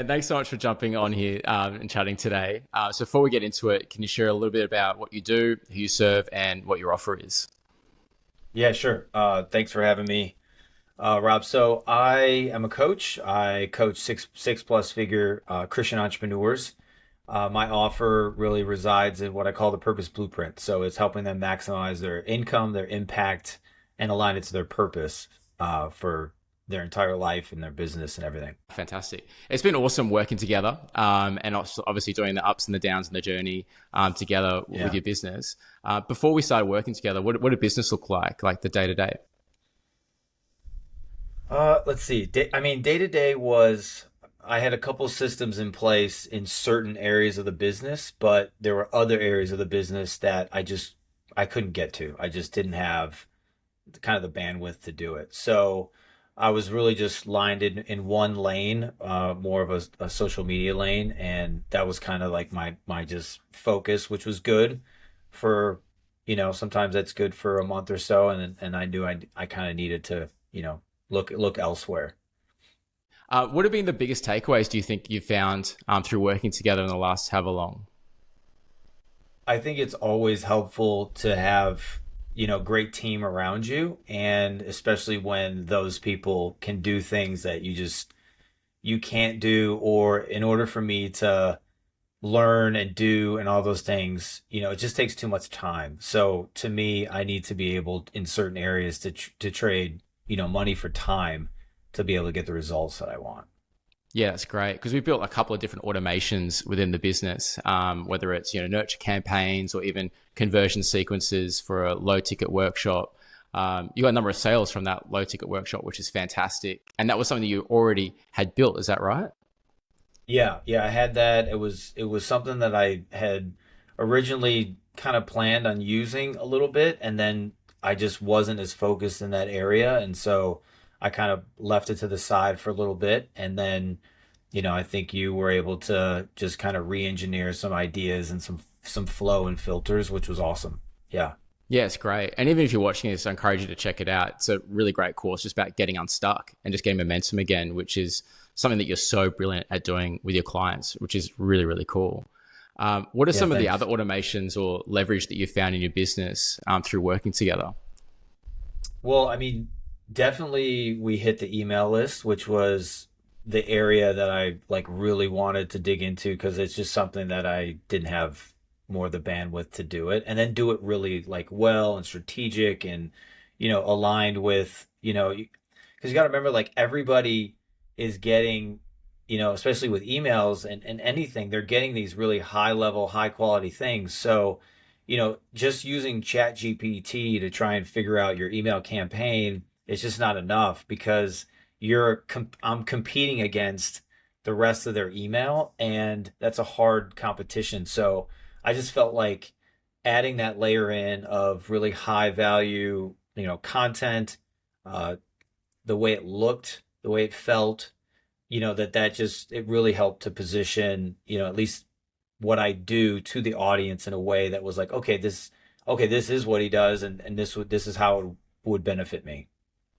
And thanks so much for jumping on here and chatting today. So before we get into it, can you share a little bit about what you do, who you serve, and what your offer is? Yeah, sure. Thanks for having me, Rob. So I am a coach. I coach six plus figure Christian entrepreneurs. My offer really resides in what I call the purpose blueprint. So it's helping them maximize their income, their impact, and align it to their purpose for their entire life and their business and everything. Fantastic. It's been awesome working together and also obviously doing the ups and the downs and the journey together with Yeah. your business. Before we started working together, what did business look like the day to day? Let's see. Day to day was I had a couple systems in place in certain areas of the business, but there were other areas of the business that I couldn't get to. I just didn't have kind of the bandwidth to do it. So I was really just lined in one lane, more of a social media lane, and that was kind of like my just focus, which was good for sometimes that's good for a month or so, and I knew I kind of needed to look elsewhere. What have been the biggest takeaways do you think you found through working together in the last however long? I think it's always helpful to have, great team around you, and especially when those people can do things that you can't do, or in order for me to learn and do and all those things, it just takes too much time. So to me, I need to be able in certain areas to trade, money for time to be able to get the results that I want. Yeah, that's great because we built a couple of different automations within the business, whether it's nurture campaigns or even conversion sequences for a low ticket workshop. You got a number of sales from that low ticket workshop, which is fantastic, and that was something that you already had built. Is that right? Yeah, yeah, I had that. It was something that I had originally kind of planned on using a little bit, and then I just wasn't as focused in that area, and so I kind of left it to the side for a little bit, and then, I think you were able to just kind of re-engineer some ideas and some flow and filters, which was awesome. Yeah. Yeah, it's great. And even if you're watching this, I encourage you to check it out. It's a really great course just about getting unstuck and just getting momentum again, which is something that you're so brilliant at doing with your clients, which is really, really cool. What are Yeah, some of the other thanks. automations or leverage that you found in your business through working together? Well, I mean, definitely we hit the email list, which was the area that I like really wanted to dig into because it's just something that I didn't have more of the bandwidth to do it, and then do it really like well and strategic and aligned with because you got to remember, like, everybody is getting, especially with emails and anything, they're getting these really high level, high quality things. So just using Chat GPT to try and figure out your email campaign is just not enough, because I'm competing against the rest of their email, and that's a hard competition. So I just felt like adding that layer in of really high value, content, uh, the way it looked, the way it felt, that just it really helped to position, at least what I do to the audience in a way that was like, okay, this is what he does, and this is how it would benefit me.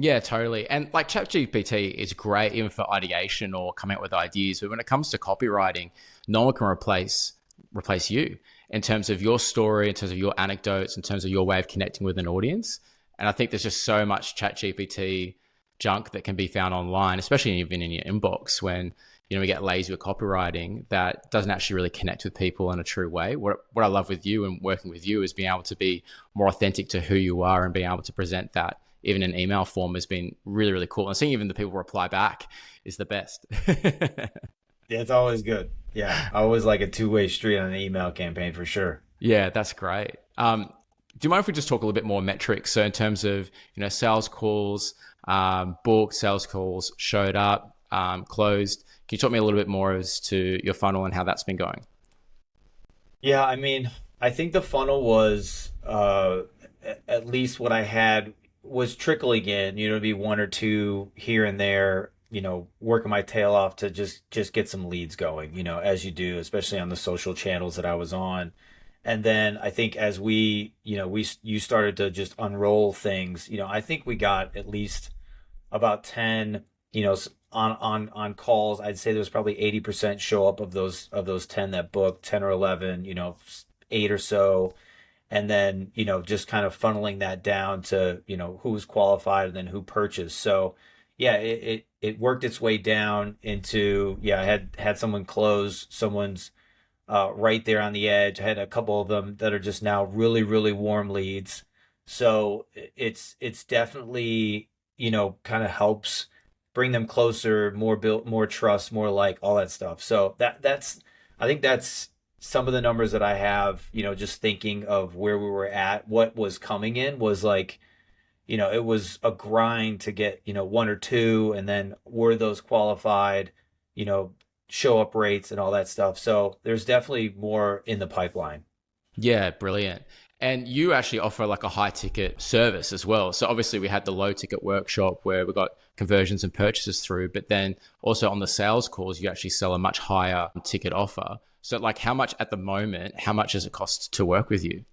Yeah, totally. And like ChatGPT is great even for ideation or coming up with ideas, but when it comes to copywriting, no one can replace you in terms of your story, in terms of your anecdotes, in terms of your way of connecting with an audience. And I think there's just so much ChatGPT junk that can be found online, especially even in your inbox when we get lazy with copywriting that doesn't actually really connect with people in a true way. What I love with you and working with you is being able to be more authentic to who you are and being able to present that even in email form has been really, really cool. And seeing even the people reply back is the best. Yeah, it's always good. Yeah, I always like a two-way street on an email campaign for sure. Yeah, that's great. Do you mind if we just talk a little bit more metrics? So in terms of sales calls, booked sales calls, showed up, closed. Can you talk me a little bit more as to your funnel and how that's been going? Yeah, I mean, I think the funnel was at least what I had was trickling in, be one or two here and there, working my tail off to just get some leads going, as you do, especially on the social channels that I was on. And then I think as you started to just unroll things, I think we got at least about 10, on calls, I'd say there's probably 80% show up of those 10 that book, 10 or 11, you know, 8 or so, and then, you know, just kind of funneling that down to, you know, who's qualified and then who purchased. So yeah, it worked its way down into, yeah, I had someone close, someone's right there on the edge. I had a couple of them that are just now really, really warm leads. So it's definitely, you know, kind of helps bring them closer, more built, more trust, more like all that stuff. So that's I think that's some of the numbers that I have, you know, just thinking of where we were at, what was coming in was like, you know, it was a grind to get, you know, one or two, and then were those qualified, you know, show up rates and all that stuff. So there's definitely more in the pipeline. Yeah, brilliant. And you actually offer like a high ticket service as well. So obviously we had the low ticket workshop where we got conversions and purchases through, but then also on the sales calls, you actually sell a much higher ticket offer. So like how much at the moment, how much does it cost to work with you?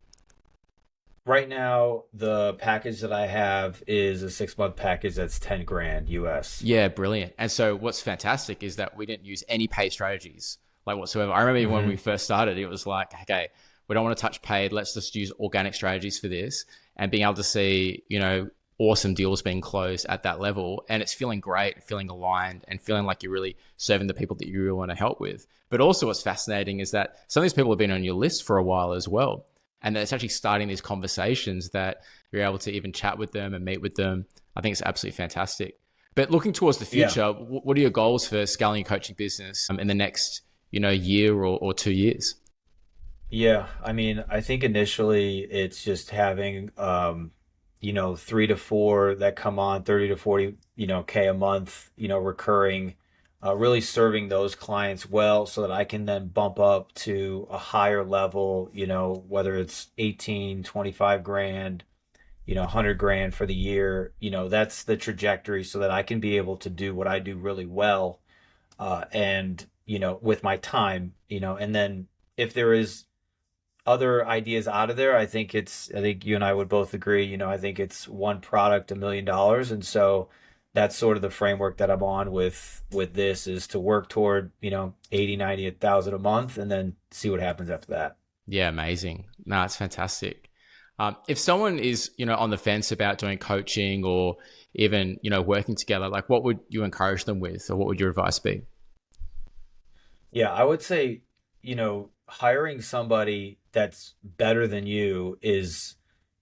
Right now, the package that I have is a 6 month package that's 10 grand US. Yeah, brilliant. And so what's fantastic is that we didn't use any paid strategies like whatsoever. I remember when we Hmm. first started, it was like, okay, we don't want to touch paid. Let's just use organic strategies for this and being able to see, you know, awesome deals being closed at that level. And it's feeling great, feeling aligned and feeling like you're really serving the people that you really want to help with. But also what's fascinating is that some of these people have been on your list for a while as well. And that it's actually starting these conversations that you're able to even chat with them and meet with them. I think it's absolutely fantastic. But looking towards the Yeah. future, what are your goals for scaling your coaching business in the next, you know, year or 2 years? Yeah. I mean, I think initially it's just having, you know, three to four that come on 30 to 40, you know, K a month, you know, recurring, really serving those clients well so that I can then bump up to a higher level, you know, whether it's 18, 25 grand, you know, 100 grand for the year, you know, that's the trajectory so that I can be able to do what I do really well, and, you know, with my time, you know, and then if there is other ideas out of there, I think you and I would both agree, you know, I think it's one product, $1 million. And so that's sort of the framework that I'm on with this is to work toward, you know, 80, 90, 1,000 a month and then see what happens after that. Yeah, amazing. No, it's fantastic. If someone is, you know, on the fence about doing coaching or even, you know, working together, like what would you encourage them with, or what would your advice be? Yeah, I would say, you know, hiring somebody that's better than you is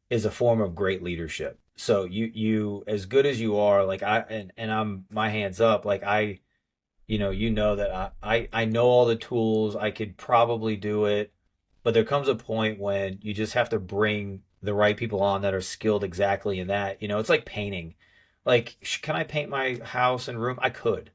a form of great leadership. So you as good as you are, like and I'm my hands up, like you know that I know all the tools, I could probably do it, but there comes a point when you just have to bring the right people on that are skilled exactly in that. You know, it's like painting. Like, can I paint my house and room? I could.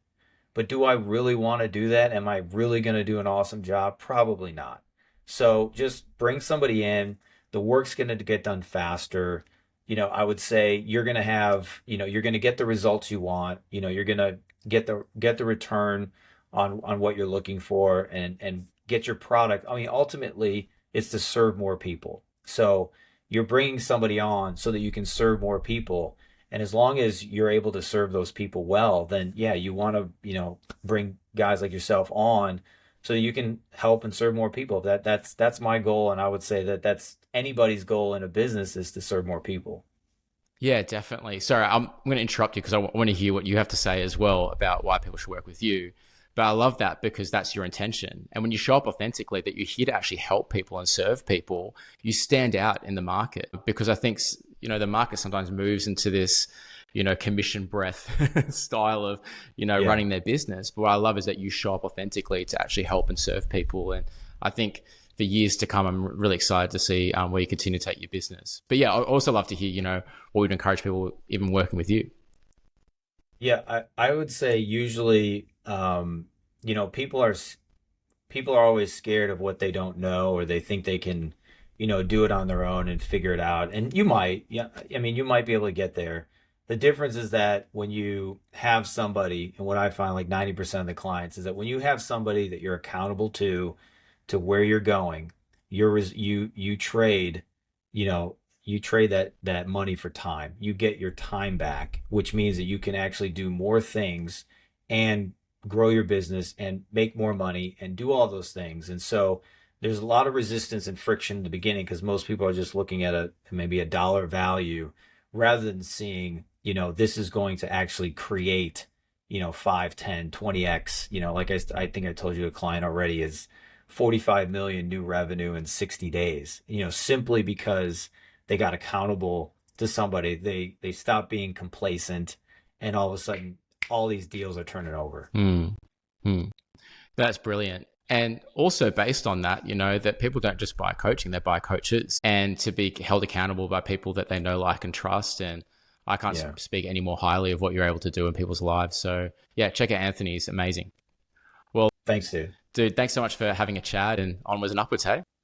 But do I really want to do that? Am I really going to do an awesome job? Probably not. So just bring somebody in. The work's going to get done faster. You know, I would say you're going to have, you know, you're going to get the results you want. You know, you're going to get the return on what you're looking for and get your product. I mean, ultimately, it's to serve more people. So you're bringing somebody on so that you can serve more people, and as long as you're able to serve those people well, then yeah, you want to, you know, bring guys like yourself on so that you can help and serve more people. That's my goal, and I would say that that's anybody's goal in a business is to serve more people. Yeah, definitely. Sorry, I'm going to interrupt you because I want to hear what you have to say as well about why people should work with you. But I love that because that's your intention. And when you show up authentically, that you're here to actually help people and serve people, you stand out in the market. Because I think, you know, the market sometimes moves into this, you know, commission breath style of, you know, Yeah. running their business. But what I love is that you show up authentically to actually help and serve people. And I think for years to come, I'm really excited to see where you continue to take your business. But yeah, I also love to hear, you know, what would encourage people even working with you. Yeah, I would say usually, you know, people are always scared of what they don't know, or they think they can, you know, do it on their own and figure it out. And you might, yeah, I mean, you might be able to get there. The difference is that when you have somebody, and what I find like 90% of the clients is that when you have somebody that you're accountable to where you're going, you trade, you know, you trade that money for time. You get your time back, which means that you can actually do more things and grow your business and make more money and do all those things. And so there's a lot of resistance and friction in the beginning because most people are just looking at maybe a dollar value rather than seeing, this is going to actually create, 5, 10, 20x, like I think I told you a client already is 45 million new revenue in 60 days, simply because they got accountable to somebody. They stopped being complacent, and all of a sudden all these deals are turning over. Mm. Mm. That's brilliant. And also based on that, that people don't just buy coaching, they buy coaches, and to be held accountable by people that they know, like, and trust. And I can't Yeah. speak any more highly of what you're able to do in people's lives. So yeah, check out Anthony. He's amazing. Well, Thanks, dude. dude, thanks so much for having a chat, and onwards and upwards, hey?